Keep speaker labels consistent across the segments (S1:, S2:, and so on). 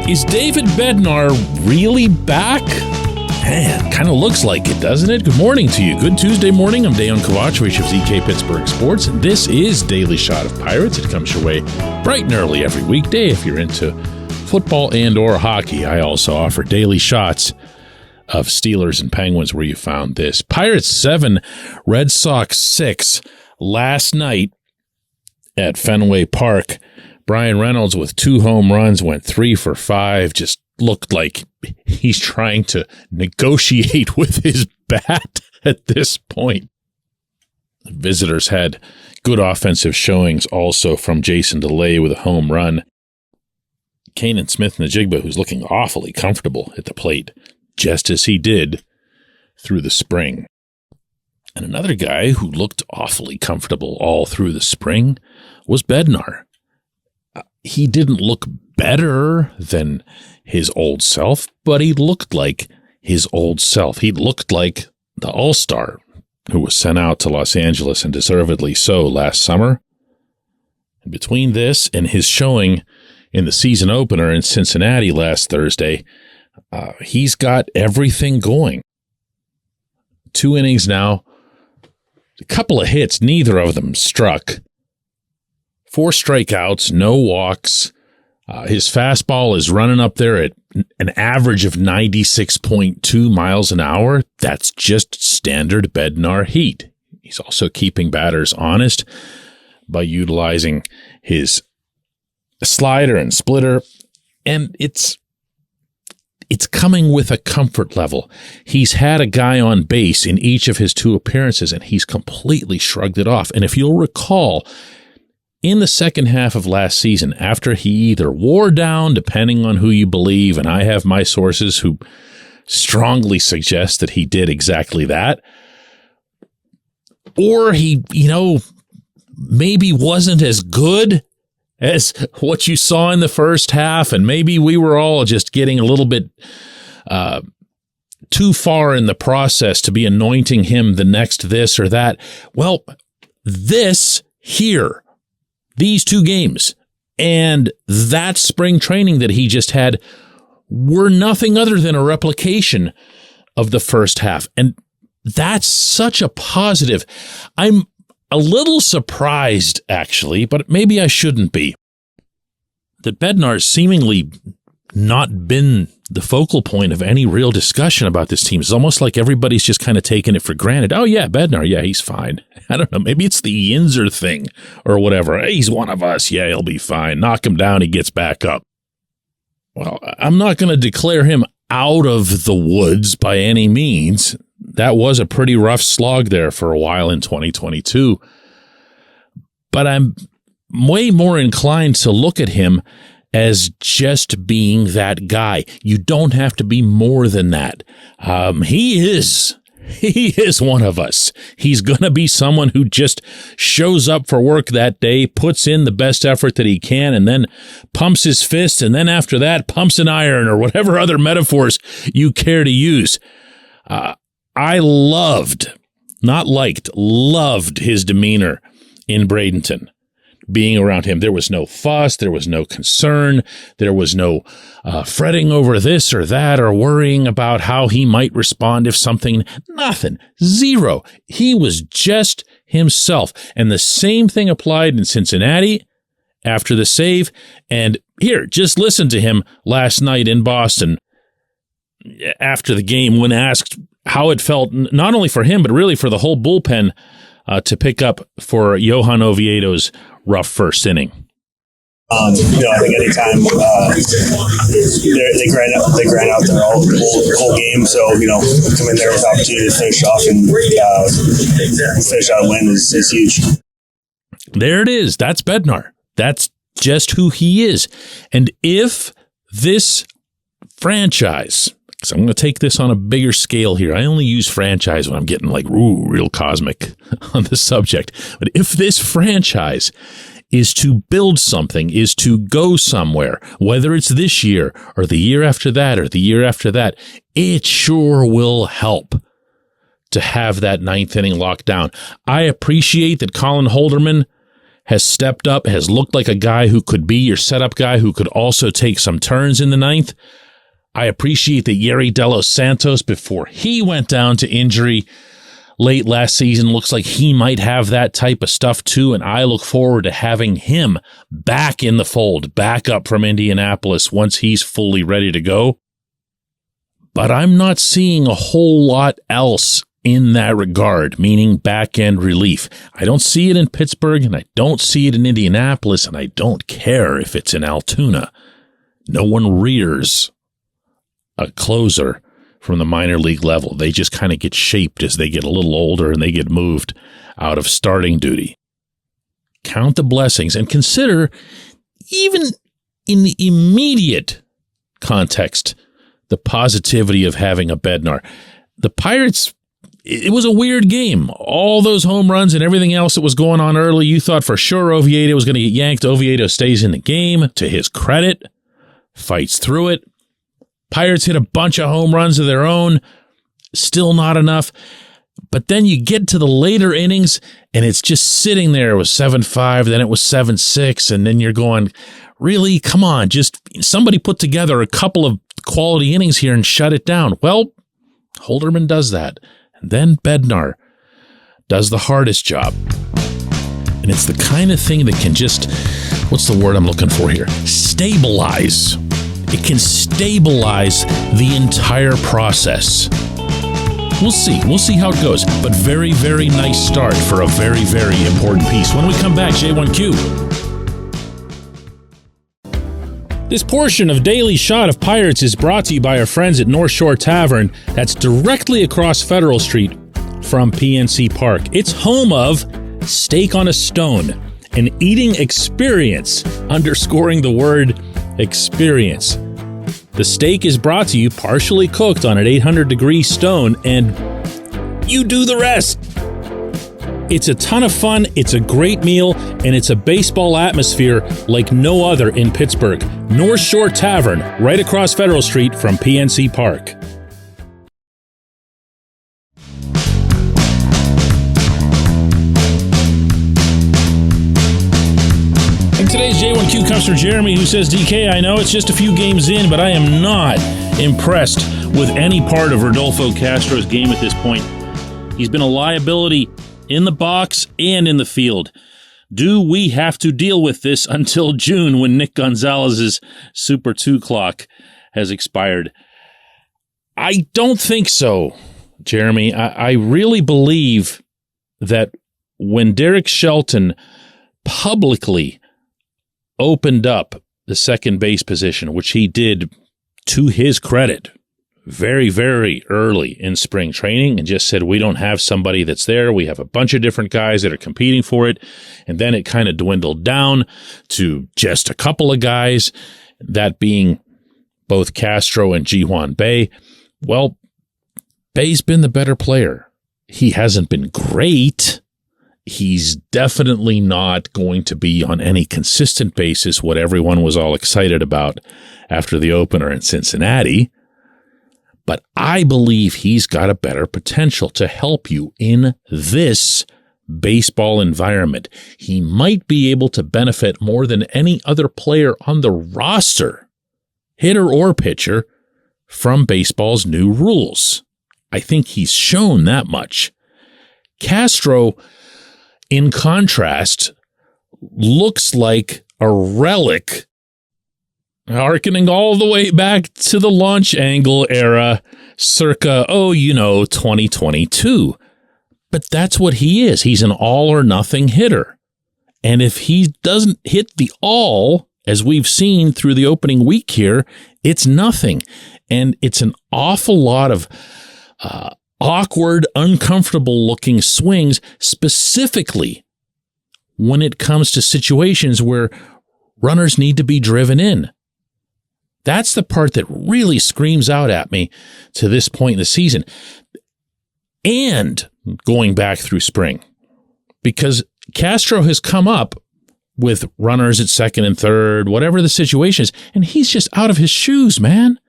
S1: Is David Bednar really back? Man, kind of looks like it, doesn't it? Good morning to you. Good Tuesday morning. I'm Dejan Kovacevic of ZK Pittsburgh Sports, and this is Daily Shot of Pirates. It comes your way bright and early every weekday if you're into football and or hockey. I also offer daily shots of Steelers and Penguins where you found this. Pirates 7, Red Sox 6 last night at Fenway Park. Brian Reynolds with 2 home runs, went 3 for 5, just looked like he's trying to negotiate with his bat at this point. Visitors had good offensive showings also from Jason DeLay with a home run. Kanan Smith-Njigba, who's looking awfully comfortable at the plate, just as he did through the spring. And another guy who looked awfully comfortable all through the spring was Bednar. He didn't look better than his old self, but he looked like his old self. He looked like the All-Star who was sent out to Los Angeles, and deservedly so, last summer. And between this and his showing in the season opener in Cincinnati last Thursday, he's got everything going. 2 innings now, a couple of hits, neither of them struck. 4 strikeouts, no walks. His fastball is running up there at an average of 96.2 miles an hour. That's just standard Bednar heat. He's also keeping batters honest by utilizing his slider and splitter, and it's coming with a comfort level. He's had a guy on base in each of his 2 appearances, and he's completely shrugged it off. And if you'll recall, in the second half of last season, after he either wore down, depending on who you believe, and I have my sources who strongly suggest that he did exactly that, or he, maybe wasn't as good as what you saw in the first half, and maybe we were all just getting a little bit too far in the process to be anointing him the next this or that. Well, this here, these 2 games and that spring training that he just had were nothing other than a replication of the first half. And that's such a positive. I'm a little surprised, actually, but maybe I shouldn't be, that Bednar's seemingly not been the focal point of any real discussion about this team. It's almost like everybody's just kind of taking it for granted. Oh, yeah, Bednar, yeah, he's fine. I don't know, maybe it's the Yinzer thing or whatever. Hey, he's one of us. Yeah, he'll be fine. Knock him down, he gets back up. Well, I'm not going to declare him out of the woods by any means. That was a pretty rough slog there for a while in 2022. But I'm way more inclined to look at him as just being that guy. You don't have to be more than that. He is one of us. He's going to be someone who just shows up for work that day, puts in the best effort that he can, and then pumps his fist, and then after that, pumps an iron, or whatever other metaphors you care to use. I loved his demeanor in Bradenton. Being around him, there was no fuss, there was no concern, there was no fretting over this or that or worrying about how he might respond if something, nothing, zero. He was just himself. And the same thing applied in Cincinnati after the save. And here, just listen to him last night in Boston after the game when asked how it felt, not only for him, but really for the whole bullpen to pick up for Johan Oviedo's rough first inning.
S2: I think anytime they grind out their whole game, so come in there with opportunity to finish off and finish out a win is huge.
S1: There it is. That's Bednar. That's just who he is. And if this franchise, because I'm going to take this on a bigger scale here. I only use franchise when I'm getting real cosmic on the subject. But if this franchise is to build something, is to go somewhere, whether it's this year or the year after that or the year after that, it sure will help to have that ninth inning locked down. I appreciate that Colin Holderman has stepped up, has looked like a guy who could be your setup guy, who could also take some turns in the ninth. I appreciate that Yerry Delos Santos, before he went down to injury late last season, looks like he might have that type of stuff too, and I look forward to having him back in the fold, back up from Indianapolis once he's fully ready to go. But I'm not seeing a whole lot else in that regard, meaning back-end relief. I don't see it in Pittsburgh, and I don't see it in Indianapolis, and I don't care if it's in Altoona. No one rears a closer from the minor league level. They just kind of get shaped as they get a little older and they get moved out of starting duty. Count the blessings and consider, even in the immediate context, the positivity of having a Bednar. The Pirates, it was a weird game. All those home runs and everything else that was going on early, you thought for sure Oviedo was going to get yanked. Oviedo stays in the game. To his credit, fights through it. Pirates hit a bunch of home runs of their own. Still not enough. But then you get to the later innings, and it's just sitting there. It was 7-5, then it was 7-6, and then you're going, really? Come on, just somebody put together a couple of quality innings here and shut it down. Well, Holderman does that. And then Bednar does the hardest job. And it's the kind of thing that can just, what's the word I'm looking for here? Stabilize. It can stabilize the entire process. We'll see. We'll see how it goes. But very, very nice start for a very, very important piece. When we come back, J1Q. This portion of Daily Shot of Pirates is brought to you by our friends at North Shore Tavern. That's directly across Federal Street from PNC Park. It's home of Steak on a Stone, an eating experience, underscoring the word experience. The steak is brought to you partially cooked on an 800-degree stone, and you do the rest. It's a ton of fun, it's a great meal, and it's a baseball atmosphere like no other in Pittsburgh. North Shore Tavern, right across Federal Street from PNC Park. Today's J1Q comes from Jeremy, who says, DK, I know it's just a few games in, but I am not impressed with any part of Rodolfo Castro's game at this point. He's been a liability in the box and in the field. Do we have to deal with this until June when Nick Gonzalez's Super 2 clock has expired? I don't think so, Jeremy. I really believe that when Derek Shelton publicly opened up the second base position, which he did, to his credit, very, very early in spring training, and just said, we don't have somebody that's there. We have a bunch of different guys that are competing for it. And then it kind of dwindled down to just a couple of guys, that being both Castro and Ji-Hwan Bae. Well, Bae's been the better player. He hasn't been great. He's definitely not going to be on any consistent basis what everyone was all excited about after the opener in Cincinnati. But I believe he's got a better potential to help you in this baseball environment. He might be able to benefit more than any other player on the roster, hitter or pitcher, from baseball's new rules. I think he's shown that much. Castro, in contrast, looks like a relic, hearkening all the way back to the launch angle era, circa, 2022. But that's what he is. He's an all-or-nothing hitter. And if he doesn't hit the all, as we've seen through the opening week here, it's nothing. And it's an awful lot of awkward, uncomfortable-looking swings, specifically when it comes to situations where runners need to be driven in. That's the part that really screams out at me to this point in the season. And going back through spring, because Castro has come up with runners at second and third, whatever the situation is, and he's just out of his shoes, man.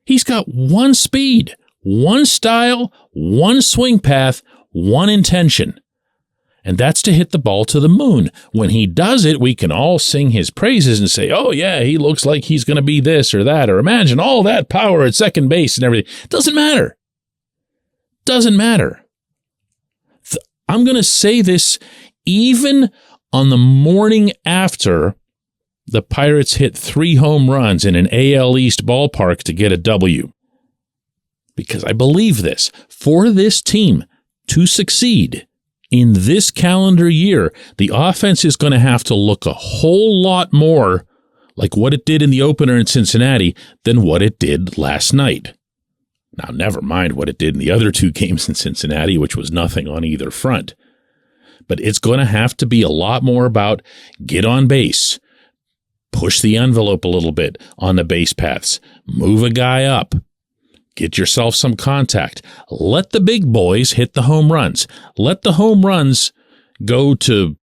S1: He's got one speed, one style, one swing path, one intention. And that's to hit the ball to the moon. When he does it, we can all sing his praises and say, oh, yeah, he looks like he's going to be this or that, or imagine all that power at second base and everything. Doesn't matter. Doesn't matter. I'm going to say this even on the morning after the Pirates hit 3 home runs in an AL East ballpark to get a W. Because I believe this. For this team to succeed in this calendar year, the offense is going to have to look a whole lot more like what it did in the opener in Cincinnati than what it did last night. Now, never mind what it did in the other 2 games in Cincinnati, which was nothing on either front. But it's going to have to be a lot more about get on base, push the envelope a little bit on the base paths, move a guy up, get yourself some contact. Let the big boys hit the home runs. Let the home runs go to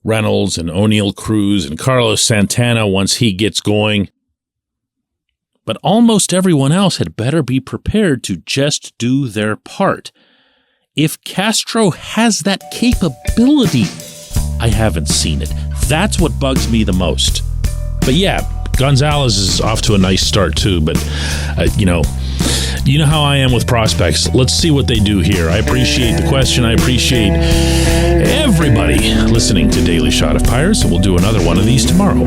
S1: Reynolds and O'Neal Cruz and Carlos Santana once he gets going. But almost everyone else had better be prepared to just do their part. If Castro has that capability, I haven't seen it. That's what bugs me the most. But yeah, Gonzalez is off to a nice start too, but you know how I am with prospects. Let's see what they do here. I appreciate the question. I appreciate everybody listening to Daily Shot of Pirates, and we'll do another one of these tomorrow.